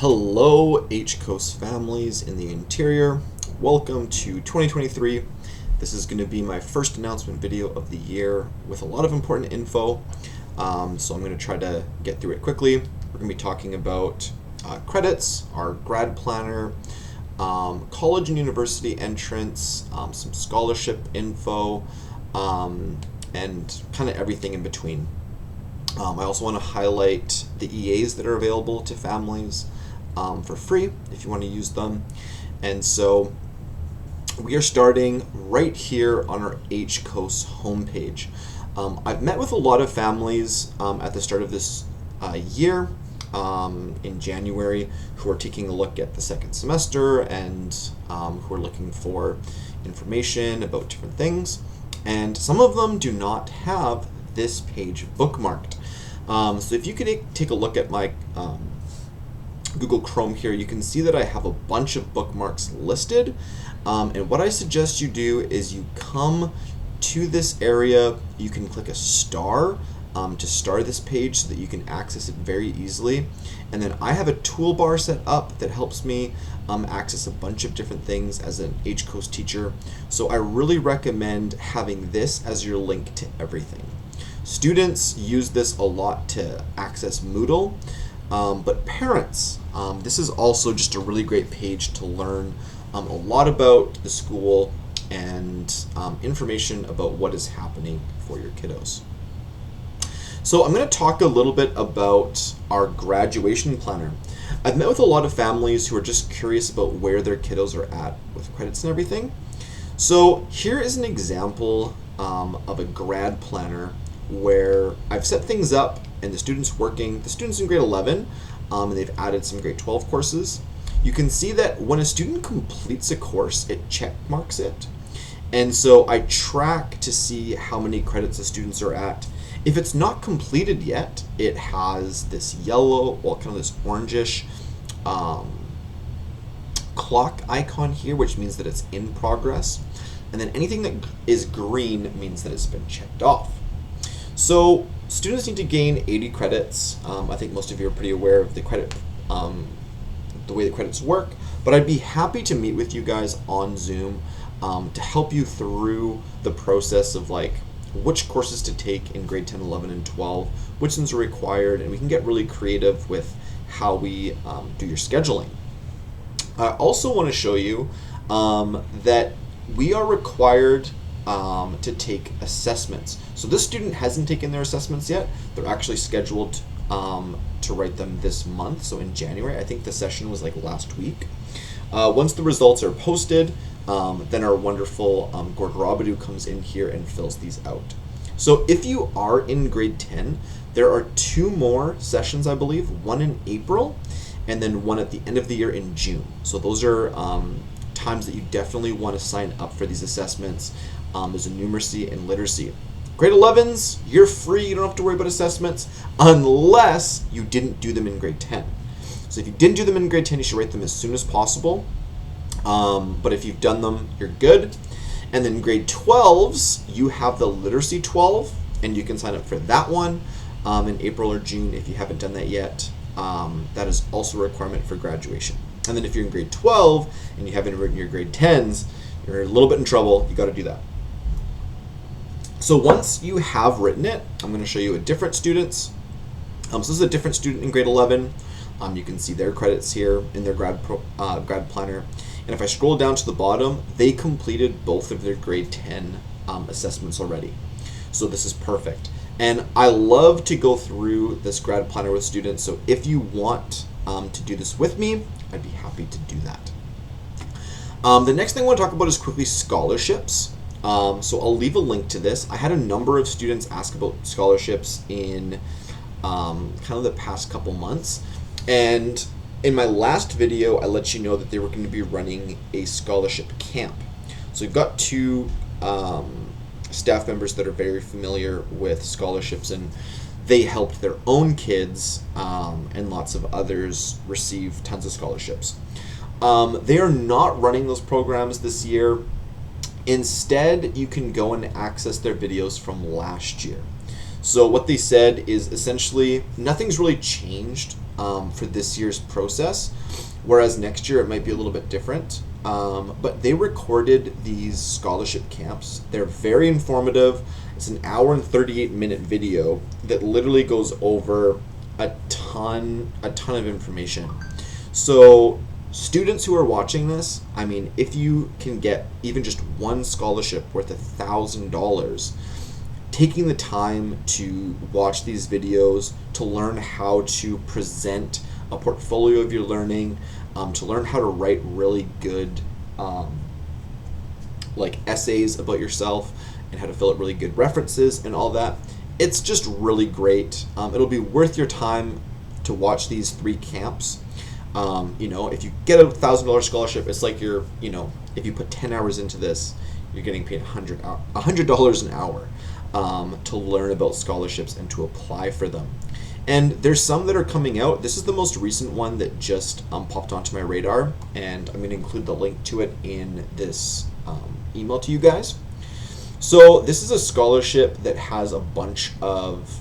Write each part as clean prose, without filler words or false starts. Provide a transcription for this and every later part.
Hello, H-Coast families in the interior. Welcome to 2023. This is going to be my first announcement video of the year with a lot of important info. So I'm going to try to get through it quickly. We're going to be talking about credits, our grad planner, college and university entrance, some scholarship info, and kind of everything in between. I also want to highlight the EAs that are available to families for free if you want to use them. And so we are starting right here on our H-Coast homepage. I've met with a lot of families at the start of this year in January who are taking a look at the second semester and who are looking for information about different things. And some of them do not have this page bookmarked. So if you could take a look at my Google Chrome here, you can see that I have a bunch of bookmarks listed. And what I suggest you do is you come to this area, you can click a star to star this page so that you can access it very easily. And then I have a toolbar set up that helps me access a bunch of different things as an H-Coast teacher. So I really recommend having this as your link to everything. Students use this a lot to access Moodle, but parents, this is also just a really great page to learn a lot about the school and information about what is happening for your kiddos. So I'm going to talk a little bit about our graduation planner. I've met with a lot of families who are just curious about where their kiddos are at with credits and everything. So here is an example of a grad planner where I've set things up and the students in grade 11, and they've added some grade 12 courses. You can see that when a student completes a course, it check marks it. And so I track to see how many credits the students are at. If it's not completed yet, it has this yellow, well, kind of this orangish clock icon here, which means that it's in progress. And then anything that is green means that it's been checked off. So students need to gain 80 credits. I think most of you are pretty aware of the way the credits work, but I'd be happy to meet with you guys on Zoom to help you through the process of like which courses to take in grade 10, 11, and 12, which ones are required, and we can get really creative with how we do your scheduling. I also want to show you that we are required to take assessments. So this student hasn't taken their assessments yet. They're actually scheduled to write them this month, so in January. I think the session was like last week. Once the results are posted, then our wonderful Grad comes in here and fills these out. So if you are in grade 10, there are 2 more sessions, I believe, one in April and then one at the end of the year in June. So those are times that you definitely want to sign up for these assessments. There's a numeracy and literacy. Grade 11s, you're free, you don't have to worry about assessments unless you didn't do them in grade 10. So if you didn't do them in grade 10, you should write them as soon as possible. But if you've done them, you're good. And then grade 12s, you have the literacy 12, and you can sign up for that one in April or June if you haven't done that yet. That is also a requirement for graduation. And then if you're in grade 12 and you haven't written your grade 10s, you're a little bit in trouble. You got to do that. So once you have written it, I'm going to show you a different students. So this is a different student in grade 11. You can see their credits here in their grad planner. And if I scroll down to the bottom, they completed both of their grade 10 assessments already. So this is perfect. And I love to go through this grad planner with students. So if you want to do this with me, I'd be happy to do that. The next thing I want to talk about is quickly scholarships. So I'll leave a link to this. I had a number of students ask about scholarships in kind of the past couple months. And in my last video, I let you know that they were going to be running a scholarship camp. So we've got 2 staff members that are very familiar with scholarships, and they helped their own kids and lots of others receive tons of scholarships. They are not running those programs this year. Instead, you can go and access their videos from last year. So what they said is essentially nothing's really changed for this year's process, whereas next year it might be a little bit different. But they recorded these scholarship camps. They're very informative. It's an hour and 38-minute video that literally goes over a ton of information. So students who are watching this, I mean, if you can get even just one scholarship worth $1,000, taking the time to watch these videos, to learn how to present a portfolio of your learning, to learn how to write really good like essays about yourself and how to fill out really good references and all that. It's just really great. It'll be worth your time to watch these 3 camps. If you get a $1,000 scholarship, it's like you're, if you put 10 hours into this, you're getting paid $100 an hour to learn about scholarships and to apply for them. And there's some that are coming out. This is the most recent one that just popped onto my radar, and I'm going to include the link to it in this email to you guys. So this is a scholarship that has a bunch of,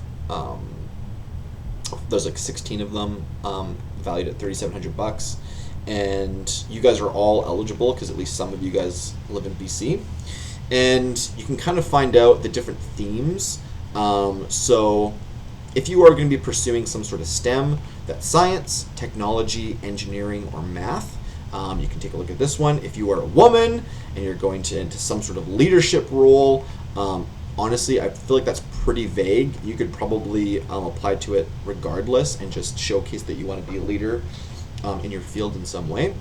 there's like 16 of them, valued at $3,700, and you guys are all eligible because at least some of you guys live in BC, and you can kind of find out the different themes. So if you are going to be pursuing some sort of STEM, that's science, technology, engineering, or math, you can take a look at this one. If you are a woman and you're going into some sort of leadership role, honestly, I feel like that's pretty vague. You could probably apply to it regardless and just showcase that you want to be a leader in your field in some way.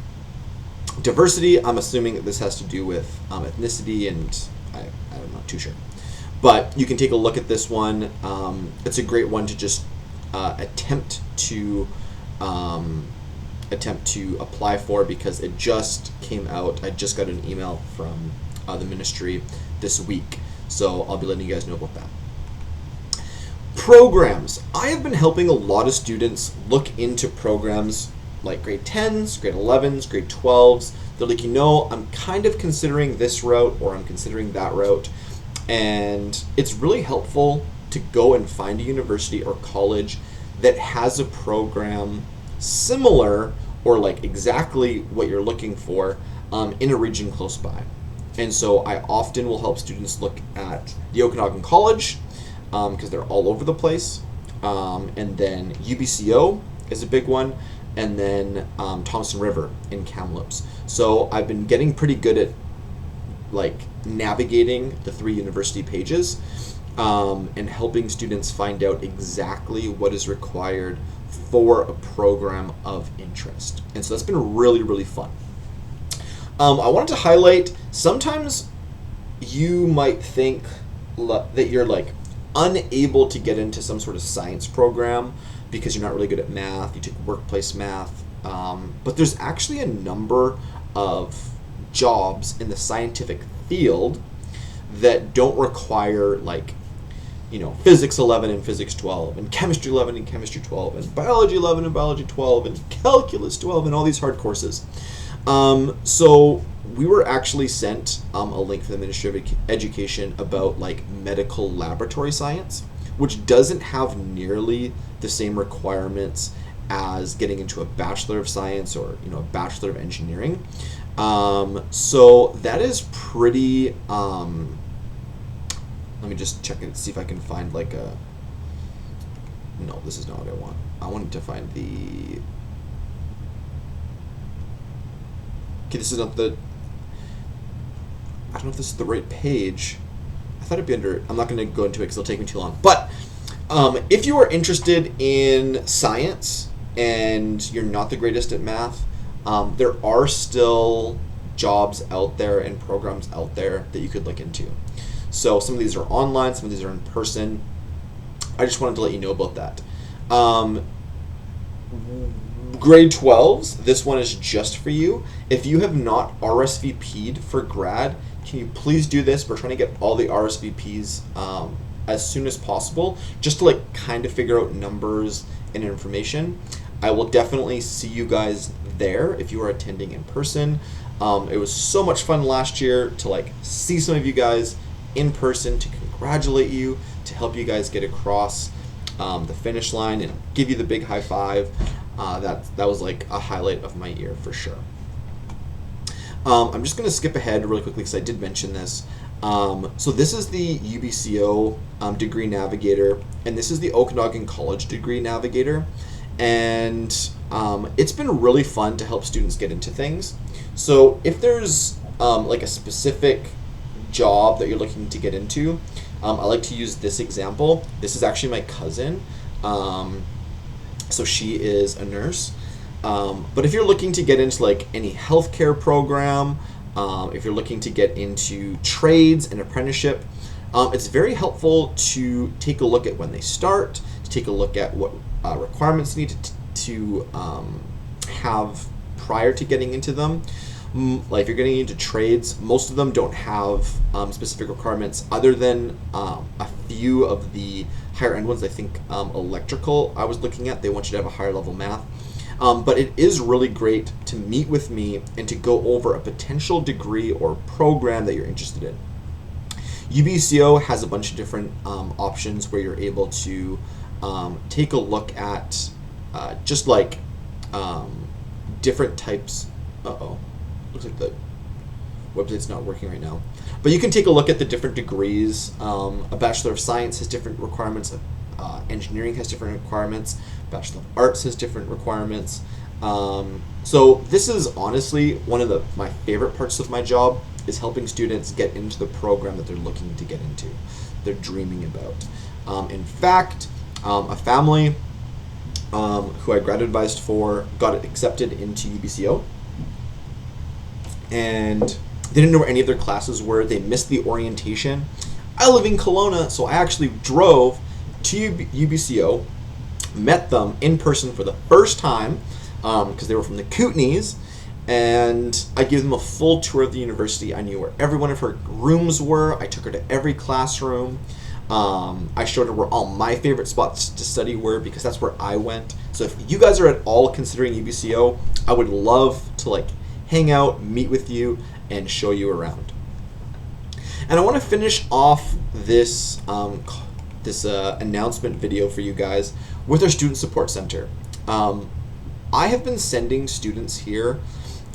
Diversity, I'm assuming that this has to do with ethnicity, and I'm not too sure. But you can take a look at this one. It's a great one to just attempt to apply for, because it just came out. I just got an email from the ministry this week, so I'll be letting you guys know about that. Programs. I have been helping a lot of students look into programs like grade 10s, grade 11s, grade 12s. They're like, I'm kind of considering this route, or I'm considering that route. And it's really helpful to go and find a university or college that has a program similar or like exactly what you're looking for in a region close by. And so I often will help students look at the Okanagan College because they're all over the place. And then UBCO is a big one. And then Thompson River in Kamloops. So I've been getting pretty good at like navigating the 3 university pages and helping students find out exactly what is required for a program of interest. And so that's been really, really fun. I wanted to highlight, sometimes you might think that you're like unable to get into some sort of science program because you're not really good at math, you took workplace math, but there's actually a number of jobs in the scientific field that don't require like physics 11 and physics 12 and chemistry 11 and chemistry 12 and biology 11 and biology 12 and calculus 12 and all these hard courses. So we were actually sent a link from the Ministry of Education about like medical laboratory science, which doesn't have nearly the same requirements as getting into a Bachelor of Science or a Bachelor of Engineering. So that is pretty, let me just check and see if I can find like no, this is not what I want. I wanted to find the, okay, this is not the, I don't know if this is the right page. I thought it'd be under, I'm not going to go into it because it'll take me too long. But if you are interested in science and you're not the greatest at math, there are still jobs out there and programs out there that you could look into. So some of these are online, some of these are in person. I just wanted to let you know about that. Grade 12s, this one is just for you. If you have not RSVP'd for grad, can you please do this? We're trying to get all the RSVPs as soon as possible, just to like kind of figure out numbers and information. I will definitely see you guys there if you are attending in person. It was so much fun last year to like see some of you guys in person, to congratulate you, to help you guys get across the finish line and give you the big high five. That was like a highlight of my year for sure. I'm just going to skip ahead really quickly because I did mention this. So this is the UBCO Degree Navigator, and this is the Okanagan College Degree Navigator. And it's been really fun to help students get into things. So if there's like a specific job that you're looking to get into, I like to use this example. This is actually my cousin. So she is a nurse. But if you're looking to get into like any healthcare program, if you're looking to get into trades and apprenticeship, it's very helpful to take a look at when they start, to take a look at what requirements you need to have prior to getting into them. Like if you're getting into trades, most of them don't have specific requirements other than a few of the higher end ones. I think electrical I was looking at, they want you to have a higher level math. But it is really great to meet with me and to go over a potential degree or program that you're interested in. UBCO has a bunch of different options where you're able to take a look at just like different types. Looks like the website's not working right now. But you can take a look at the different degrees. A Bachelor of Science has different requirements. Engineering has different requirements. Bachelor of Arts has different requirements. So this is honestly one of my favorite parts of my job, is helping students get into the program that they're looking to get into, they're dreaming about. In fact, a family who I grad advised for got accepted into UBCO, and they didn't know where any of their classes were. They missed the orientation. I live in Kelowna, so I actually drove to UBCO, met them in person for the first time because they were from the Kootenays, and I gave them a full tour of the university. I knew where every one of her rooms were. I took her to every classroom. I showed her where all my favorite spots to study were, because that's where I went. So if you guys are at all considering UBCO, I would love to like hang out, meet with you, and show you around. And I want to finish off this announcement video for you guys with our Student Support Center. I have been sending students here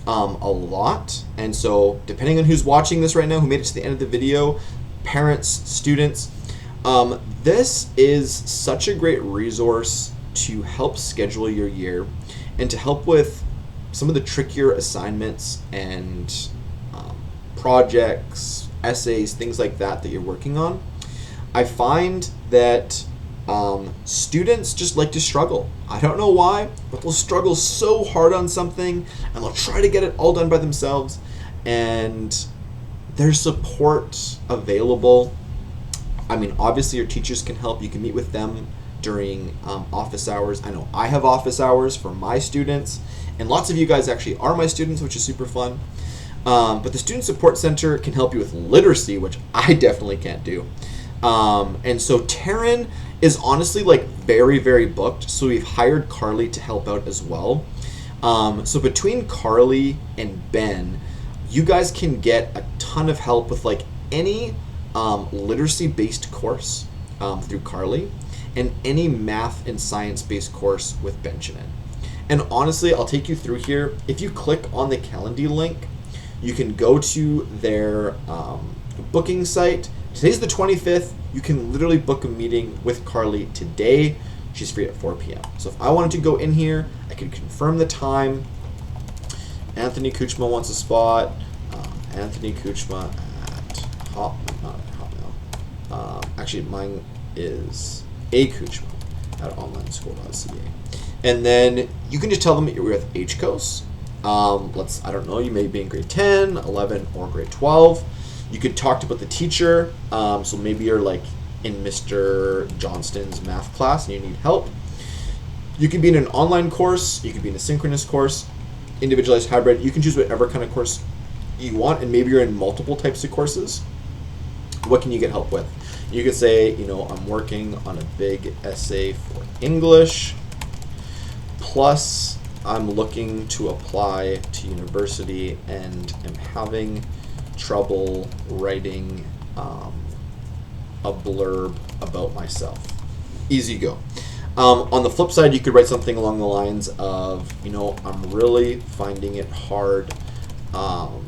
a lot, and so depending on who's watching this right now, who made it to the end of the video, parents, students, this is such a great resource to help schedule your year and to help with some of the trickier assignments and projects, essays, things like that you're working on. I find that students just like to struggle. I don't know why, but they'll struggle so hard on something and they'll try to get it all done by themselves, and there's support available. I mean, obviously your teachers can help. You can meet with them during office hours. I know I have office hours for my students, and lots of you guys actually are my students, which is super fun. But the Student Support Center can help you with literacy, which I definitely can't do. And so Taryn is honestly like very, very booked. So we've hired Carly to help out as well. So between Carly and Ben, you guys can get a ton of help with like any literacy-based course through Carly, and any math and science-based course with Benjamin. And honestly, I'll take you through here. If you click on the Calendly link, you can go to their booking site. Today's the 25th. You can literally book a meeting with Carly today. She's free at 4 p.m. So if I wanted to go in here, I could confirm the time. Anthony Kuchma wants a spot. Anthony Kuchma at Hotmail. Actually, mine is akuchma at onlineschool.ca. And then you can just tell them that you're with HCOS. I don't know, you may be in grade 10, 11, or grade 12. You could talk about the teacher. So maybe you're like in Mr. Johnston's math class and you need help. You can be in an online course. You can be in a synchronous course, individualized hybrid. You can choose whatever kind of course you want, and maybe you're in multiple types of courses. What can you get help with? You could say, I'm working on a big essay for English, plus I'm looking to apply to university and am having trouble writing a blurb about myself. Easy go. On the flip side, you could write something along the lines of, I'm really finding it hard. I'm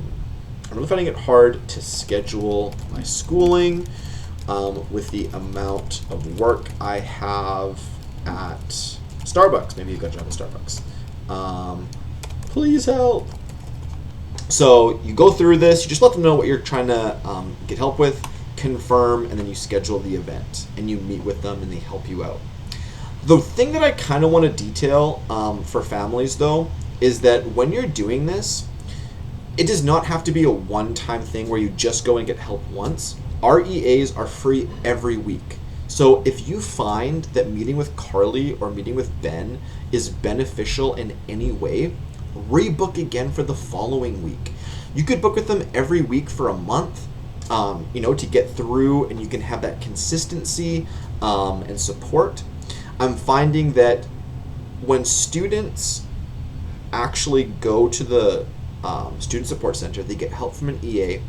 really finding it hard to schedule my schooling with the amount of work I have at Starbucks. Maybe you've got a job at Starbucks. Please help. So you go through this, you just let them know what you're trying to get help with, confirm, and then you schedule the event and you meet with them and they help you out. The thing that I kind of want to detail for families though is that when you're doing this, it does not have to be a one-time thing where you just go and get help once. Our EAs are free every week. So if you find that meeting with Carly or meeting with Ben is beneficial in any way, rebook again for the following week. You could book with them every week for a month, to get through, and you can have that consistency and support. I'm finding that when students actually go to the student support center, they get help from an EA.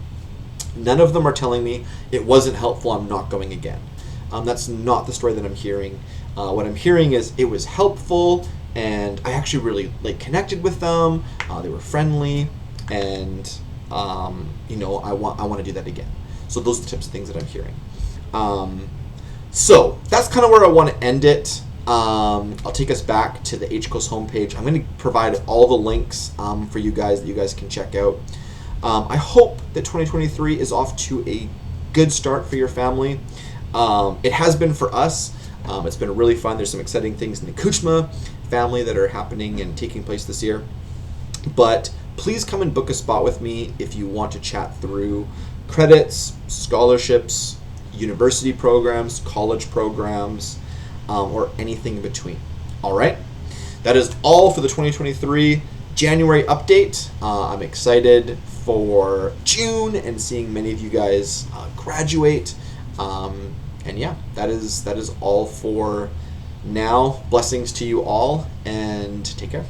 None of them are telling me it wasn't helpful, I'm not going again. That's not the story that I'm hearing. What I'm hearing is it was helpful, and I actually really connected with them. They were friendly, and I want to do that again. So those are the types of things that I'm hearing. So that's kind of where I want to end it. I'll take us back to the HCOS homepage. I'm going to provide all the links for you guys that you guys can check out. I hope that 2023 is off to a good start for your family. It has been for us. It's been really fun. There's some exciting things in the Kuchma family that are happening and taking place this year. But please come and book a spot with me if you want to chat through credits, scholarships, university programs, college programs, or anything in between. All right? That is all for the 2023 January update. I'm excited for June and seeing many of you guys graduate. And yeah, that is all for now. Blessings to you all, and take care.